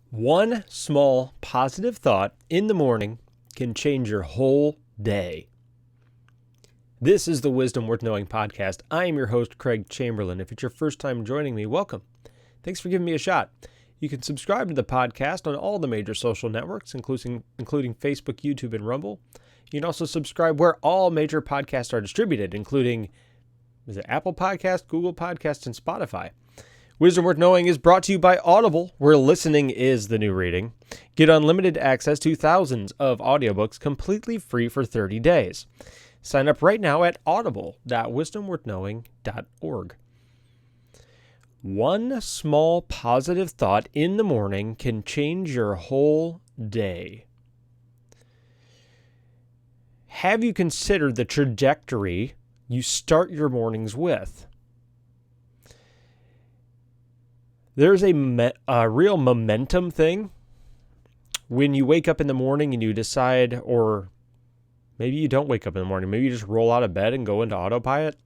One small positive thought in the morning can change your whole day. This is the Wisdom Worth Knowing podcast. I am your host, Craig Chamberlain. If it's your first time joining me, welcome. Thanks for giving me a shot. You can subscribe to the podcast on all the major social networks, including Facebook, YouTube, and Rumble. You can also subscribe where all major podcasts are distributed, including Apple Podcast, Google Podcast, and Spotify. Wisdom Worth Knowing is brought to you by Audible, where listening is the new reading. Get unlimited access to thousands of audiobooks completely free for 30 days. Sign up right now at audible.wisdomworthknowing.org. One small positive thought in the morning can change your whole day. Have you considered the trajectory you start your mornings with? There's a real momentum thing when you wake up in the morning and you decide, or maybe you don't wake up in the morning, maybe you just roll out of bed and go into autopilot.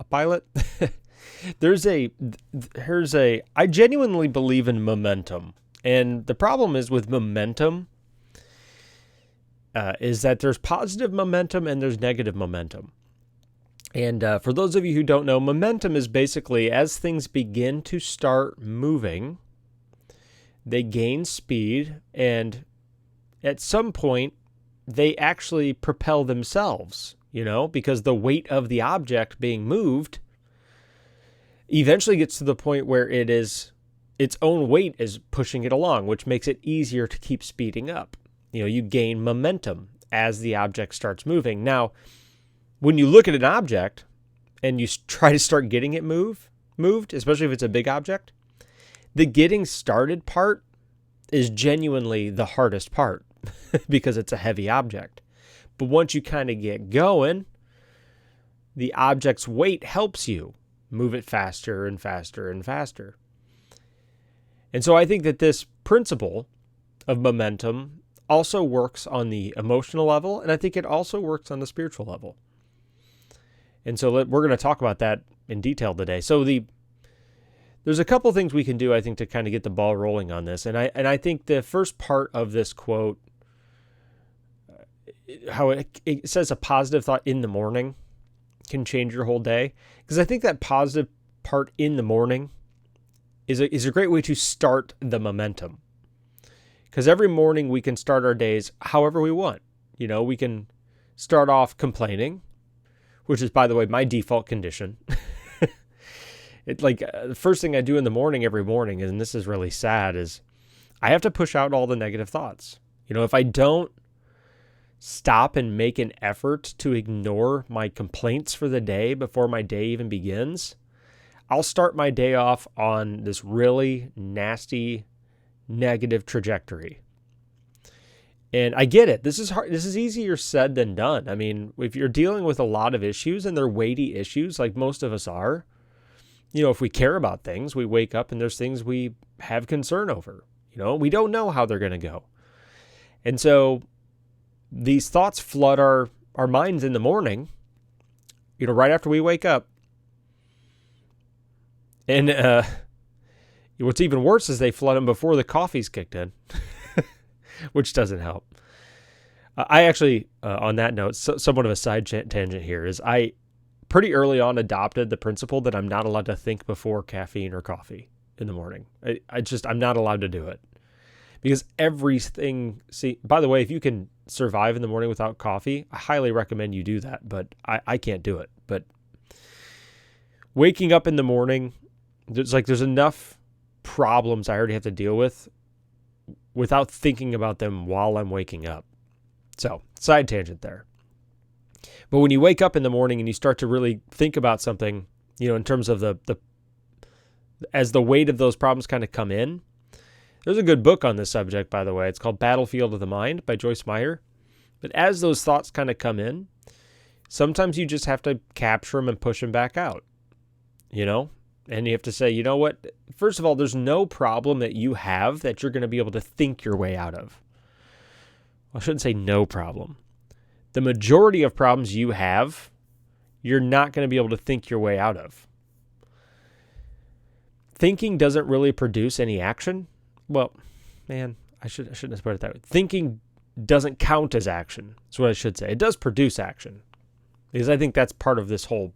I genuinely believe in momentum. And the problem is with momentum is that there's positive momentum and there's negative momentum. And for those of you who don't know, momentum is basically as things begin to start moving, they gain speed, and at some point, they actually propel themselves, because the weight of the object being moved eventually gets to the point where its own weight is pushing it along, which makes it easier to keep speeding up. You gain momentum as the object starts moving. Now, when you look at an object and you try to start getting it moved, especially if it's a big object, the getting started part is genuinely the hardest part because it's a heavy object. But once you kind of get going, the object's weight helps you move it faster and faster and faster. And so I think that this principle of momentum also works on the emotional level, and I think it also works on the spiritual level. And so we're going to talk about that in detail today. So there's a couple things we can do, I think, to kind of get the ball rolling on this. And I think the first part of this quote, how it says a positive thought in the morning can change your whole day. Because I think that positive part in the morning is a great way to start the momentum. Because every morning we can start our days however we want. We can start off complaining, which is, by the way, my default condition. It's like the first thing I do in the morning every morning, and this is really sad, is I have to push out all the negative thoughts. If I don't stop and make an effort to ignore my complaints for the day before my day even begins, I'll start my day off on this really nasty, negative trajectory. And I get it. This is hard. This is easier said than done. I mean, if you're dealing with a lot of issues and they're weighty issues, like most of us are, if we care about things, we wake up and there's things we have concern over. We don't know how they're going to go. And so these thoughts flood our minds in the morning, right after we wake up. And what's even worse is they flood them before the coffee's kicked in. Which doesn't help. I actually, on that note, somewhat of a side tangent here, is I pretty early on adopted the principle that I'm not allowed to think before caffeine or coffee in the morning. I'm not allowed to do it. Because everything, by the way, if you can survive in the morning without coffee, I highly recommend you do that, but I can't do it. But waking up in the morning, there's enough problems I already have to deal with without thinking about them while I'm waking up. So, side tangent there. But when you wake up in the morning and you start to really think about something, in terms of as the weight of those problems kind of come in, there's a good book on this subject, by the way. It's called Battlefield of the Mind by Joyce Meyer. But as those thoughts kind of come in, sometimes you just have to capture them and push them back out, And you have to say, you know what? First of all, there's no problem that you have that you're going to be able to think your way out of. Well, I shouldn't say no problem. The majority of problems you have, you're not going to be able to think your way out of. Thinking doesn't really produce any action. Well, man, I shouldn't have put it that way. Thinking doesn't count as action. That's what I should say. It does produce action, because I think that's part of this whole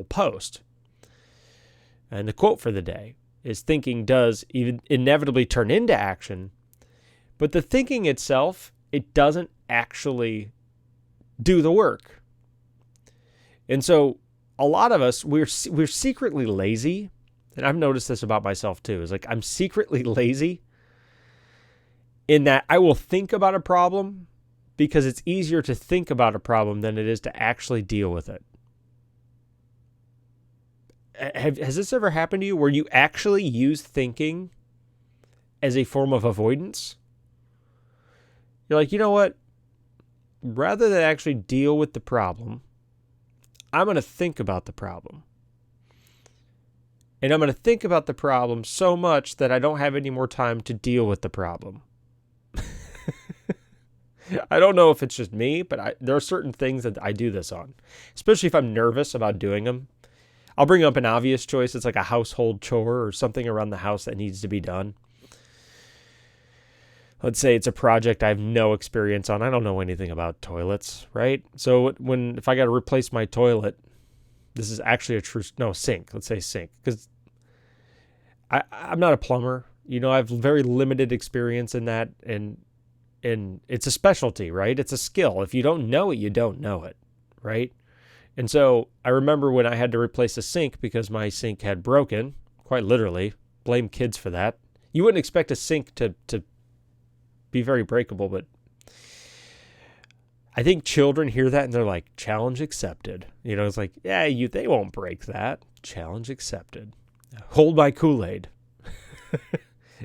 post. And the quote for the day is, thinking does even inevitably turn into action, but the thinking itself, it doesn't actually do the work. And so a lot of us, we're secretly lazy. And I've noticed this about myself too. It's like I'm secretly lazy in that I will think about a problem because it's easier to think about a problem than it is to actually deal with it. Has this ever happened to you where you actually use thinking as a form of avoidance? You're like, you know what? Rather than actually deal with the problem, I'm going to think about the problem. And I'm going to think about the problem so much that I don't have any more time to deal with the problem. I don't know if it's just me, but there are certain things that I do this on, especially if I'm nervous about doing them. I'll bring up an obvious choice. It's like a household chore or something around the house that needs to be done. Let's say it's a project I have no experience on. I don't know anything about toilets, right? So if I got to replace my toilet, this is actually sink. Let's say sink, because I'm not a plumber. I have very limited experience in that, and it's a specialty, right? It's a skill. If you don't know it, you don't know it, right? And so I remember when I had to replace a sink because my sink had broken, quite literally. Blame kids for that. You wouldn't expect a sink to be very breakable, but I think children hear that and they're like, challenge accepted. It's like, yeah, they won't break that. Challenge accepted. Hold my Kool-Aid.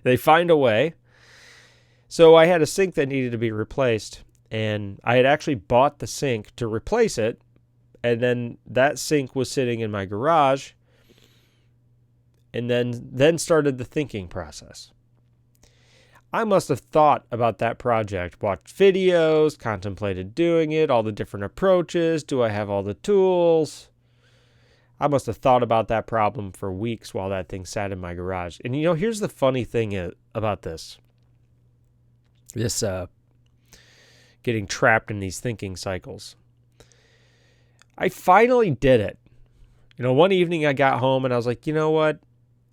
They find a way. So I had a sink that needed to be replaced, and I had actually bought the sink to replace it, and then that sink was sitting in my garage, and then started the thinking process. I must have thought about that project, watched videos, contemplated doing it, all the different approaches. Do I have all the tools? I must have thought about that problem for weeks while that thing sat in my garage. And here's the funny thing about this getting trapped in these thinking cycles. I finally did it. One evening I got home and I was like, you know what?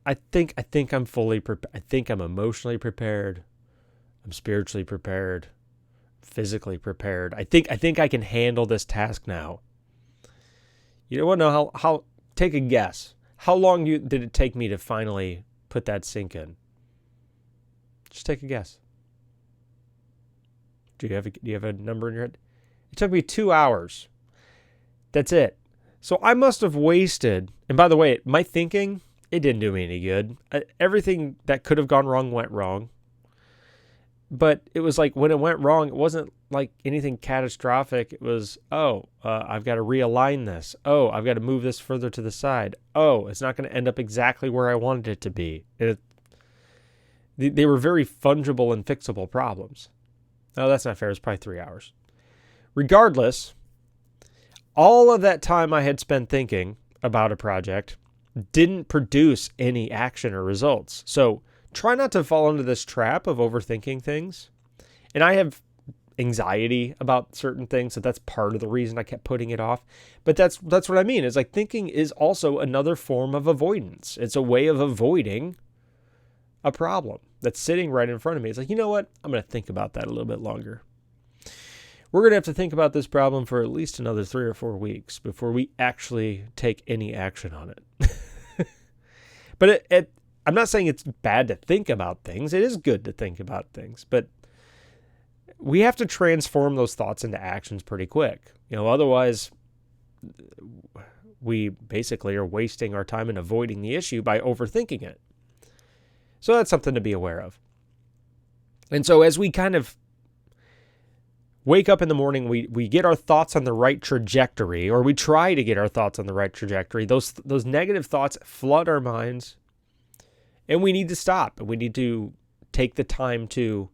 I think I'm fully prepared. I think I'm emotionally prepared. I'm spiritually prepared. Physically prepared. I think I can handle this task now. You don't want to know how take a guess. How long did it take me to finally put that sink in? Just take a guess. Do you have a number in your head? It took me 2 hours. That's it. So I must have wasted, and by the way, my thinking, it didn't do me any good. Everything that could have gone wrong went wrong. But it was like when it went wrong, it wasn't like anything catastrophic. It was, I've got to realign this. Oh, I've got to move this further to the side. Oh, it's not going to end up exactly where I wanted it to be. They were very fungible and fixable problems. No, that's not fair. It's probably 3 hours. Regardless, all of that time I had spent thinking about a project didn't produce any action or results. So try not to fall into this trap of overthinking things. And I have anxiety about certain things, so that's part of the reason I kept putting it off. But that's what I mean. It's like thinking is also another form of avoidance. It's a way of avoiding a problem that's sitting right in front of me. It's like, you know what? I'm going to think about that a little bit longer. We're going to have to think about this problem for at least another 3 or 4 weeks before we actually take any action on it. But I'm not saying it's bad to think about things. It is good to think about things, but we have to transform those thoughts into actions pretty quick. Otherwise we basically are wasting our time and avoiding the issue by overthinking it. So that's something to be aware of. And so as we kind of wake up in the morning, we get our thoughts on the right trajectory, or we try to get our thoughts on the right trajectory. Those negative thoughts flood our minds, and we need to stop. We need to take the time to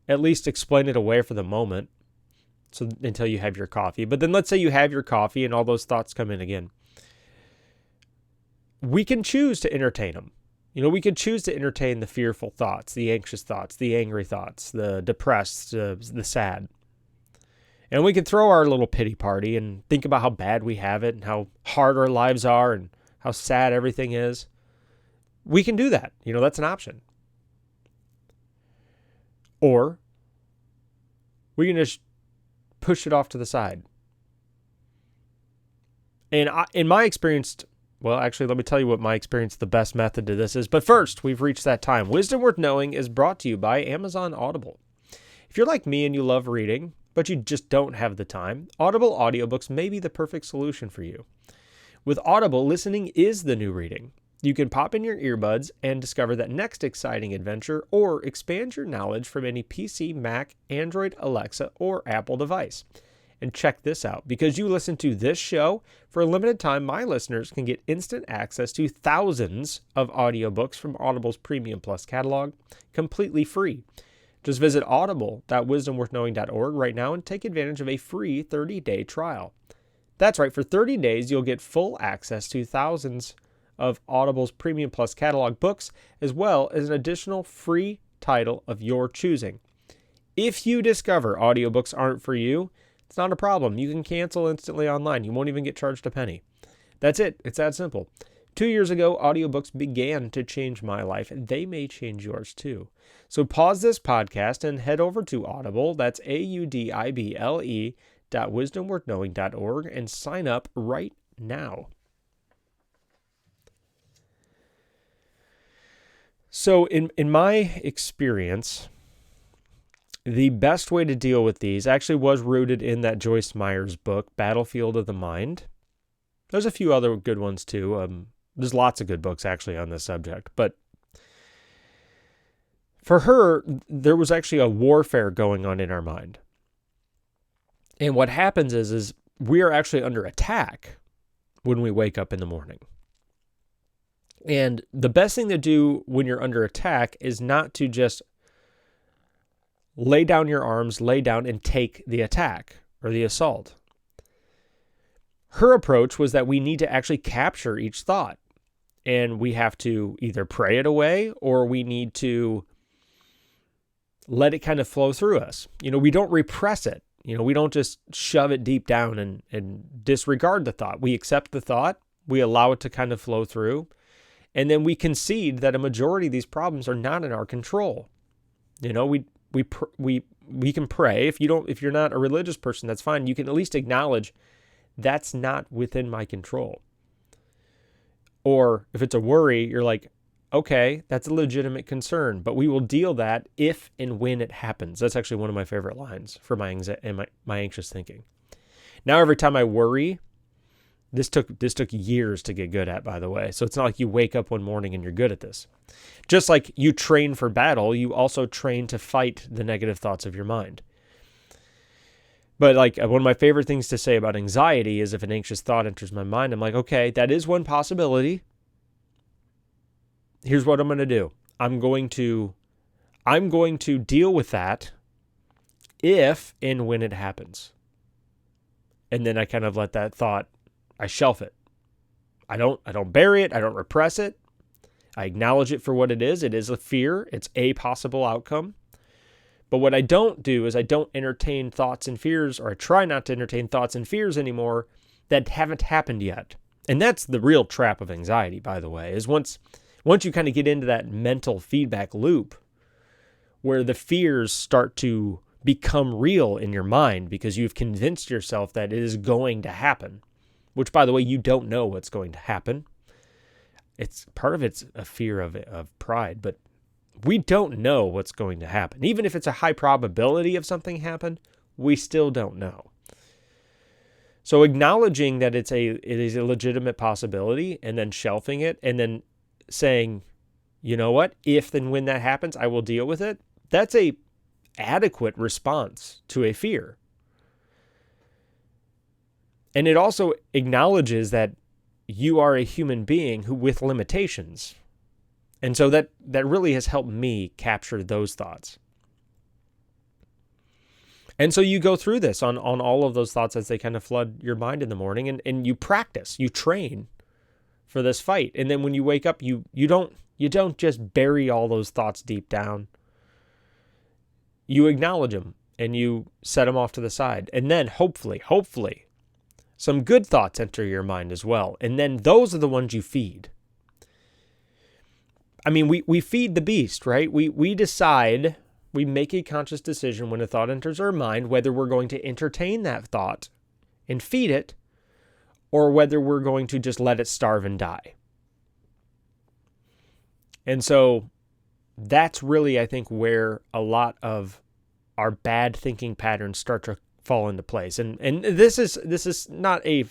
at least explain it away for the moment, so until you have your coffee. But then let's say you have your coffee and all those thoughts come in again. We can choose to entertain them. We could choose to entertain the fearful thoughts, the anxious thoughts, the angry thoughts, the depressed, the sad. And we could throw our little pity party and think about how bad we have it and how hard our lives are and how sad everything is. We can do that. That's an option. Or we can just push it off to the side. And in my experience, well, actually, let me tell you what my experience, the best method to this is. But first, we've reached that time. Wisdom Worth Knowing is brought to you by Amazon Audible. If you're like me and you love reading, but you just don't have the time, Audible audiobooks may be the perfect solution for you. With Audible, listening is the new reading. You can pop in your earbuds and discover that next exciting adventure or expand your knowledge from any PC, Mac, Android, Alexa, or Apple device. And check this out. Because you listen to this show, for a limited time, my listeners can get instant access to thousands of audiobooks from Audible's Premium Plus catalog, completely free. Just visit audible.wisdomworthknowing.org right now and take advantage of a free 30-day trial. That's right, for 30 days, you'll get full access to thousands of Audible's Premium Plus catalog books, as well as an additional free title of your choosing. If you discover audiobooks aren't for you, it's not a problem. You can cancel instantly online. You won't even get charged a penny. That's it. It's that simple. 2 years ago, audiobooks began to change my life, and they may change yours too. So pause this podcast and head over to Audible. That's audible.wisdomworthknowing.org and sign up right now. So in my experience, the best way to deal with these actually was rooted in that Joyce Meyer's book, Battlefield of the Mind. There's a few other good ones too. There's lots of good books actually on this subject. But for her, there was actually a warfare going on in our mind. And what happens is we are actually under attack when we wake up in the morning. And the best thing to do when you're under attack is not to just lay down your arms, lay down and take the attack or the assault. Her approach was that we need to actually capture each thought. And we have to either pray it away or we need to let it kind of flow through us. We don't repress it. We don't just shove it deep down and disregard the thought. We accept the thought. We allow it to kind of flow through. And then we concede that a majority of these problems are not in our control. We can pray. If you're not a religious person, that's fine. You can at least acknowledge that's not within my control. Or if it's a worry, you're like, okay, that's a legitimate concern, but we will deal that if and when it happens. That's actually one of my favorite lines for my anxious thinking. Now, every time I worry, this took years to get good at, by the way. So it's not like you wake up one morning and you're good at this. Just like you train for battle, you also train to fight the negative thoughts of your mind. But like one of my favorite things to say about anxiety is if an anxious thought enters my mind, I'm like, okay, that is one possibility. Here's what I'm going to do. I'm going to deal with that if and when it happens. And then I kind of let that thought, I shelf it. I don't bury it. I don't repress it. I acknowledge it for what it is. It is a fear. It's a possible outcome. But what I don't do is I don't entertain thoughts and fears, or I try not to entertain thoughts and fears anymore that haven't happened yet. And that's the real trap of anxiety, by the way, is once you kind of get into that mental feedback loop where the fears start to become real in your mind because you've convinced yourself that it is going to happen. Which, by the way, you don't know what's going to happen. It's part of it's a fear of pride, but we don't know what's going to happen. Even if it's a high probability of something happen, we still don't know. So acknowledging that it is a legitimate possibility and then shelving it and then saying, you know what, if and when that happens, I will deal with it. That's a adequate response to a fear. And it also acknowledges that you are a human being with limitations. And so that really has helped me capture those thoughts. And so you go through this on all of those thoughts as they kind of flood your mind in the morning, and you practice, you train for this fight. And then when you wake up, you don't You don't just bury all those thoughts deep down. You acknowledge them and you set them off to the side. And then hopefully, some good thoughts enter your mind as well. And then those are the ones you feed. I mean, we feed the beast, right? We decide, we make a conscious decision when a thought enters our mind, whether we're going to entertain that thought and feed it, or whether we're going to just let it starve and die. And so that's really, I think, where a lot of our bad thinking patterns start to fall into place. And this is not a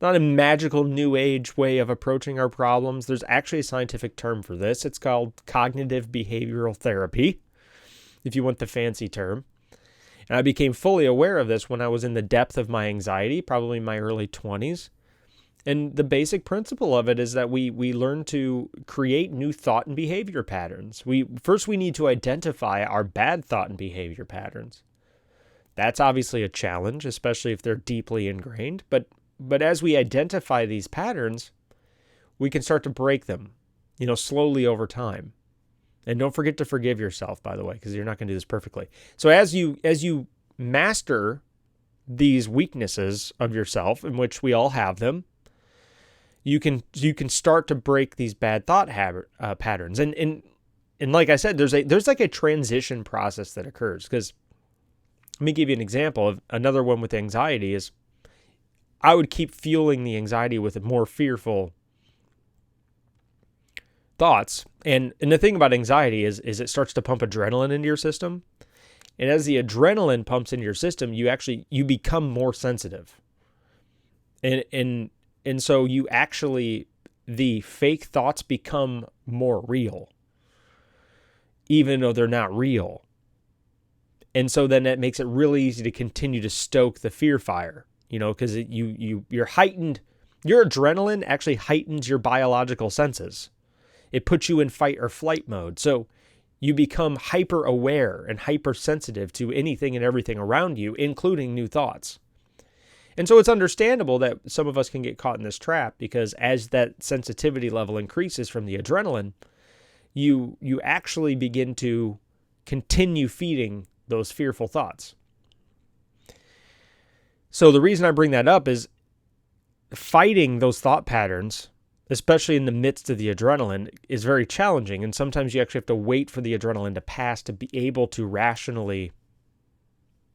magical new age way of approaching our problems. There's actually a scientific term for this. It's called cognitive behavioral therapy, if you want the fancy term. And I became fully aware of this when I was in the depth of my anxiety, probably in my early 20s. And the basic principle of it is that we learn to create new thought and behavior patterns. First we need to identify our bad thought and behavior patterns. That's obviously a challenge, especially if they're deeply ingrained. But as we identify these patterns, we can start to break them, slowly over time. And don't forget to forgive yourself, by the way, because you're not going to do this perfectly. So as you master these weaknesses of yourself, in which we all have them, you can start to break these bad thought patterns. And like I said, there's like a transition process that occurs. Because let me give you an example of another one with anxiety is I would keep fueling the anxiety with more fearful thoughts. And the thing about anxiety is it starts to pump adrenaline into your system. And as the adrenaline pumps into your system, you become more sensitive. And so you actually, the fake thoughts become more real, even though they're not real. And so then that makes it really easy to continue to stoke the fear fire, because you're heightened. Your adrenaline actually heightens your biological senses. It puts you in fight or flight mode. So you become hyper aware and hypersensitive to anything and everything around you, including new thoughts. And so it's understandable that some of us can get caught in this trap, because as that sensitivity level increases from the adrenaline, you actually begin to continue feeding those fearful thoughts. So the reason I bring that up is fighting those thought patterns, especially in the midst of the adrenaline, is very challenging. And sometimes you actually have to wait for the adrenaline to pass to be able to rationally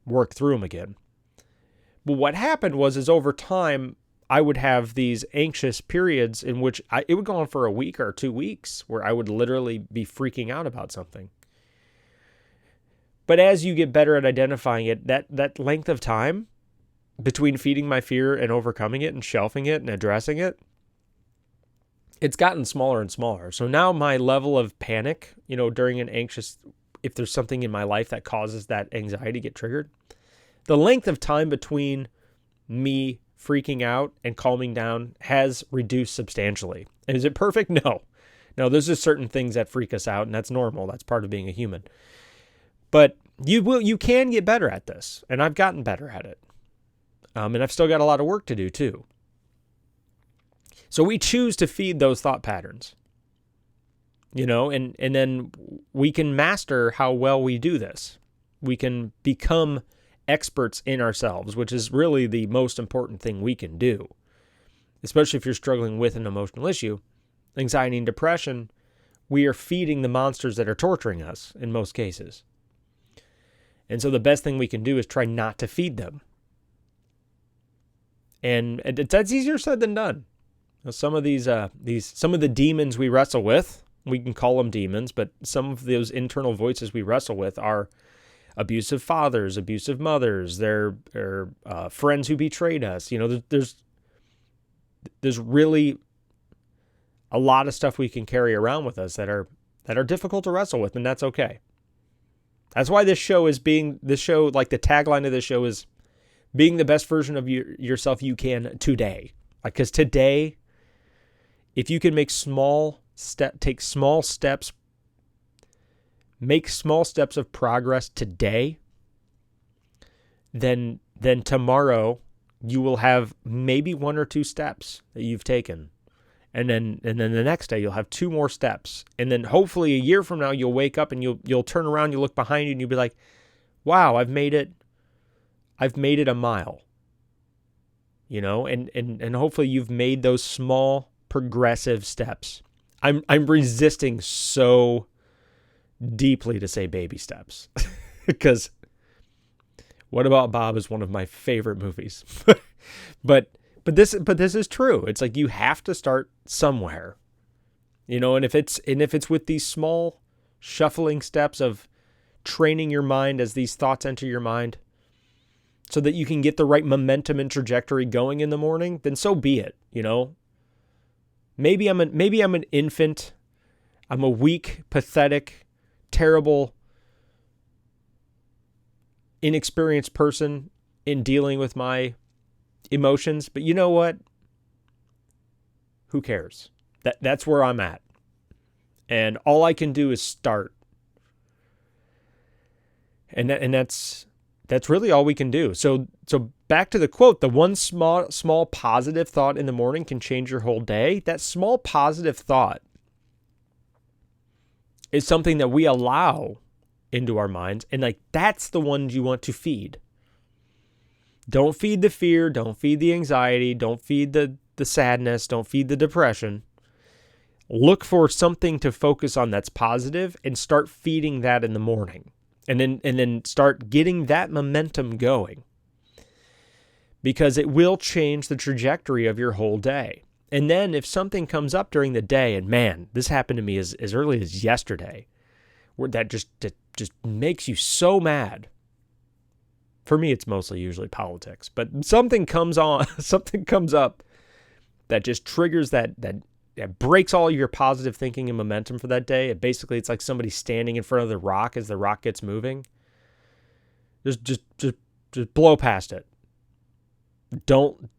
work through them again. But what happened was over time, I would have these anxious periods in which it would go on for a week or 2 weeks where I would literally be freaking out about something. But as you get better at identifying it, that length of time between feeding my fear and overcoming it and shelving it and addressing it, it's gotten smaller and smaller. So now my level of panic, during an anxious, if there's something in my life that causes that anxiety to get triggered, the length of time between me freaking out and calming down has reduced substantially. And is it perfect? No, there's just certain things that freak us out, and that's normal. That's part of being a human. But you can get better at this, and I've gotten better at it. And I've still got a lot of work to do too. So we choose to feed those thought patterns, and then we can master how well we do this. We can become experts in ourselves, which is really the most important thing we can do, especially if you're struggling with an emotional issue, anxiety and depression. We are feeding the monsters that are torturing us in most cases. And so the best thing we can do is try not to feed them. And that's easier said than done. Some of some of the demons we wrestle with, we can call them demons, but some of those internal voices we wrestle with are abusive fathers, abusive mothers, they're friends who betrayed us. There's really a lot of stuff we can carry around with us that are difficult to wrestle with, and that's okay. That's why this show, like the tagline of this show is being the best version of yourself you can today. Because today, if you can take small steps, make small steps of progress today, then tomorrow you will have maybe 1 or 2 steps that you've taken. And then the next day you'll have 2 more steps. And then hopefully a year from now you'll wake up and you'll turn around, you'll look behind you and you'll be like, wow, I've made it a mile. And hopefully you've made those small progressive steps. I'm resisting so deeply to say baby steps because What About Bob is one of my favorite movies. but this is true. It's like you have to start somewhere. And if it's with these small shuffling steps of training your mind as these thoughts enter your mind so that you can get the right momentum and trajectory going in the morning, then so be it, Maybe I'm an infant. I'm a weak, pathetic, terrible, inexperienced person in dealing with my emotions, but you know what? Who cares? That's where I'm at. And all I can do is start. And that's really all we can do. So back to the quote, the one small positive thought in the morning can change your whole day. That small positive thought is something that we allow into our minds. And that's the ones you want to feed. Don't feed the fear. Don't feed the anxiety. Don't feed the sadness. Don't feed the depression. Look for something to focus on that's positive and start feeding that in the morning. And then start getting that momentum going. Because it will change the trajectory of your whole day. And then if something comes up during the day, and man, this happened to me as early as yesterday, where that just makes you so mad. For me, it's mostly usually politics, but something comes up that just triggers that breaks all your positive thinking and momentum for that day. It's like somebody standing in front of the rock as the rock gets moving. Just blow past it. Don't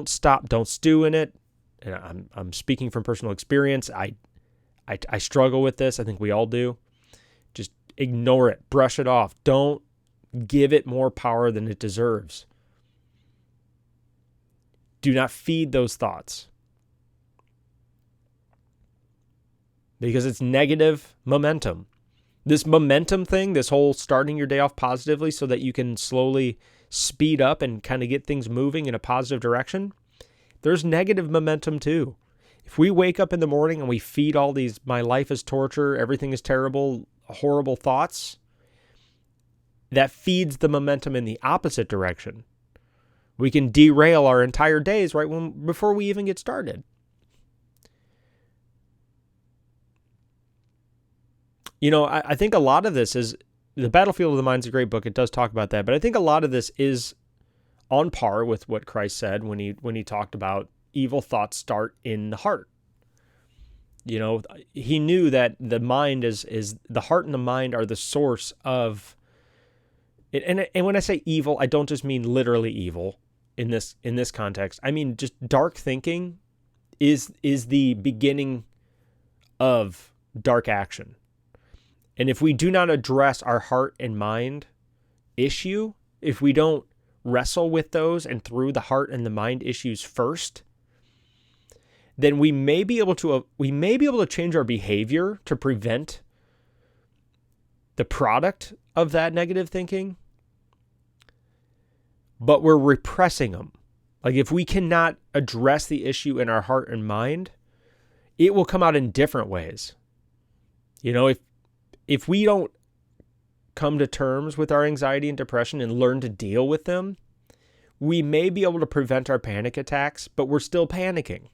stop. Don't stew in it. And I'm speaking from personal experience. I struggle with this. I think we all do. Just ignore it. Brush it off. Don't give it more power than it deserves. Do not feed those thoughts. Because it's negative momentum. This momentum thing, this whole starting your day off positively so that you can slowly speed up and kind of get things moving in a positive direction, there's negative momentum too. If we wake up in the morning and we feed all these, my life is torture, everything is terrible, horrible thoughts, that feeds the momentum in the opposite direction. We can derail our entire days before we even get started. I think a lot of this is, The Battlefield of the Mind is a great book. It does talk about that. But I think a lot of this is on par with what Christ said when he talked about evil thoughts start in the heart. He knew that the mind is the heart and the mind are the source of it. And when I say evil, I don't just mean literally evil in this context. I mean just dark thinking is the beginning of dark action. And if we do not address our heart and mind issue, if we don't wrestle with those and through the heart and the mind issues first, then we may be able to change our behavior to prevent the product of that negative thinking, but we're repressing them. Like if we cannot address the issue in our heart and mind, it will come out in different ways. If we don't come to terms with our anxiety and depression and learn to deal with them, we may be able to prevent our panic attacks, but we're still panicking.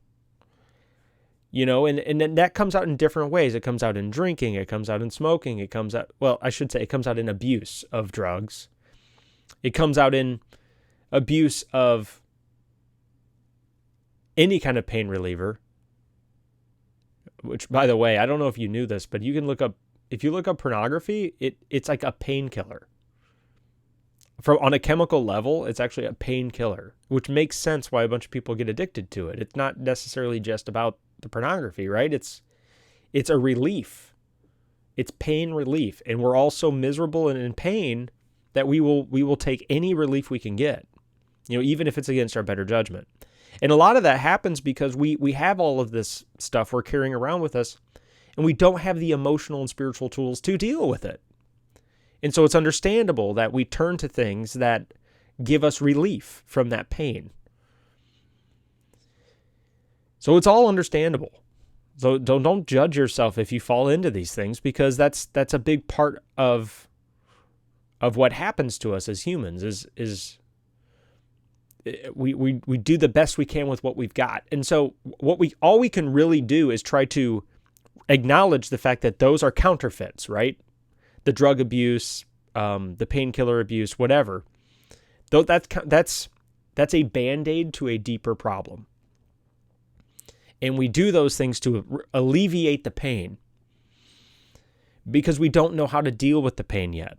And then that comes out in different ways. It comes out in drinking. It comes out in smoking. It comes out in abuse of drugs. It comes out in abuse of any kind of pain reliever, which, by the way, I don't know if you knew this, but you can look up, if you look up pornography, it's like a painkiller. On a chemical level, it's actually a painkiller, which makes sense why a bunch of people get addicted to it. It's not necessarily just about the pornography, right? It's a relief. It's pain relief. And we're all so miserable and in pain that we will take any relief we can get, even if it's against our better judgment. And a lot of that happens because we have all of this stuff we're carrying around with us, and we don't have the emotional and spiritual tools to deal with it. And so it's understandable that we turn to things that give us relief from that pain. So it's all understandable. So don't judge yourself if you fall into these things, because that's a big part of what happens to us as humans is we do the best we can with what we've got. And so all we can really do is try to acknowledge the fact that those are counterfeits, right? The drug abuse, the painkiller abuse, whatever. Though that's a Band-Aid to a deeper problem. And we do those things to alleviate the pain because we don't know how to deal with the pain yet.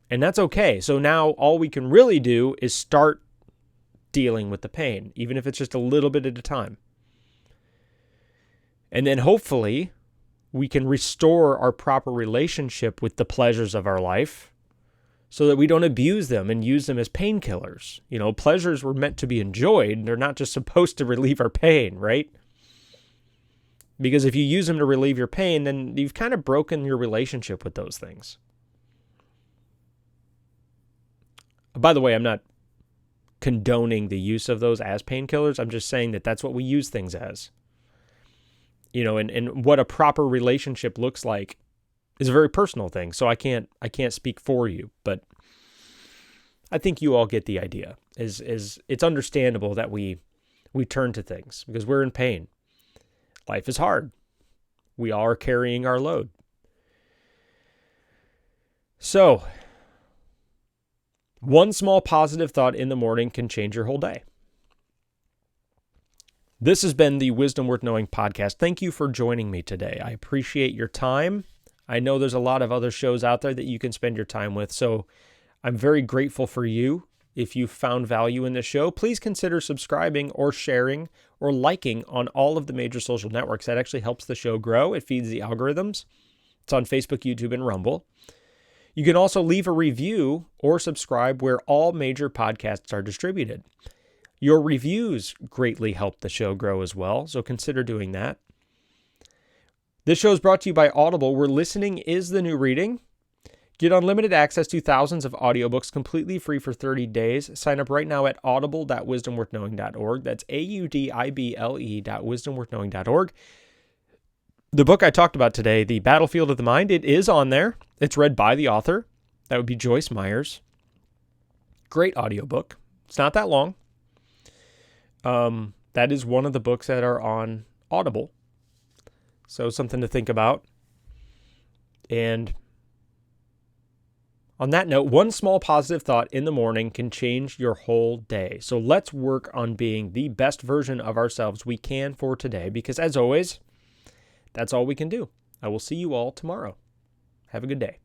And that's okay. So now all we can really do is start dealing with the pain, even if it's just a little bit at a time. And then hopefully we can restore our proper relationship with the pleasures of our life so that we don't abuse them and use them as painkillers. You know, pleasures were meant to be enjoyed. They're not just supposed to relieve our pain, right? Because if you use them to relieve your pain, then you've kind of broken your relationship with those things. By the way, I'm not condoning the use of those as painkillers. I'm just saying that that's what we use things as. You know, and what a proper relationship looks like is a very personal thing. So I can't speak for you, but I think you all get the idea. Is it's understandable that we turn to things because we're in pain. Life is hard. We all are carrying our load. So, one small positive thought in the morning can change your whole day. This has been the Wisdom Worth Knowing podcast. Thank you for joining me today. I appreciate your time. I know there's a lot of other shows out there that you can spend your time with, so I'm very grateful for you. If you found value in this show, please consider subscribing or sharing or liking on all of the major social networks. That actually helps the show grow. It feeds the algorithms. It's on Facebook, YouTube, and Rumble. You can also leave a review or subscribe where all major podcasts are distributed. Your reviews greatly help the show grow as well, so consider doing that. This show is brought to you by Audible, where listening is the new reading. Get unlimited access to thousands of audiobooks completely free for 30 days. Sign up right now at audible.wisdomworthknowing.org. That's audible.wisdomworthknowing.org. The book I talked about today, The Battlefield of the Mind, it is on there. It's read by the author. That would be Joyce Myers. Great audiobook. It's not that long. That is one of the books that are on Audible. So something to think about. And on that note, one small positive thought in the morning can change your whole day. So let's work on being the best version of ourselves we can for today, because as always, that's all we can do. I will see you all tomorrow. Have a good day.